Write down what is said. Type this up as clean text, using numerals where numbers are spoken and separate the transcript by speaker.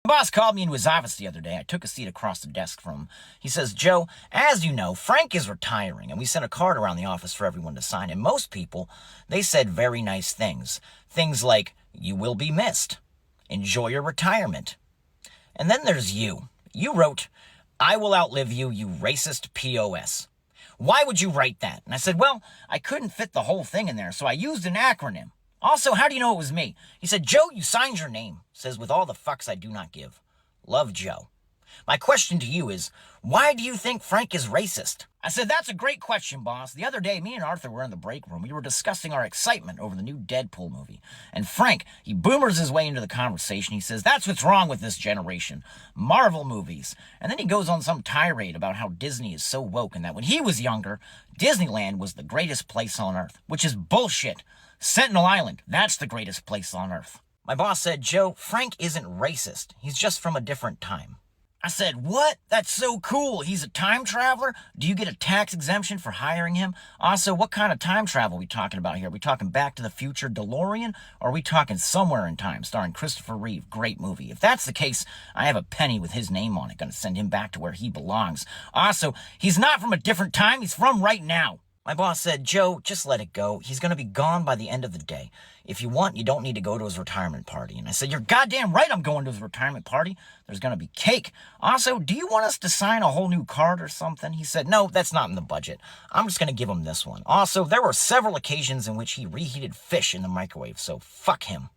Speaker 1: My boss called me into his office the other day. I took a seat across the desk from him. He says, Joe, as you know, Frank is retiring, and we sent a card around the office for everyone to sign. And most people, they said very nice things. Things like, you will be missed. Enjoy your retirement. And then there's you. You wrote, I will outlive you, you racist POS. Why would you write that? And I said, well, I couldn't fit the whole thing in there, so I used an acronym. Also, how do you know it was me? He said, Joe, you signed your name. Says, with all the fucks I do not give. Love, Joe. My question to you is, why do you think Frank is racist? I said, that's a great question, boss. The other day, me and Arthur were in the break room. We were discussing our excitement over the new Deadpool movie. And Frank, he boomers his way into the conversation. He says, that's what's wrong with this generation. Marvel movies. And then he goes on some tirade about how Disney is so woke and that when he was younger, Disneyland was the greatest place on earth, which is bullshit. Sentinel Island, that's the greatest place on earth. My boss said, Joe, Frank isn't racist. He's just from a different time. I said, what? That's so cool. He's a time traveler? Do you get a tax exemption for hiring him? Also, what kind of time travel are we talking about here? Are we talking Back to the Future DeLorean? Or are we talking Somewhere in Time starring Christopher Reeve? Great movie. If that's the case, I have a penny with his name on it. Gonna send him back to where he belongs. Also, he's not from a different time. He's from right now. My boss said, Joe, just let it go. He's going to be gone by the end of the day. If you want, you don't need to go to his retirement party. And I said, you're goddamn right I'm going to his retirement party. There's going to be cake. Also, do you want us to sign a whole new card or something? He said, no, that's not in the budget. I'm just going to give him this one. Also, there were several occasions in which he reheated fish in the microwave, so fuck him.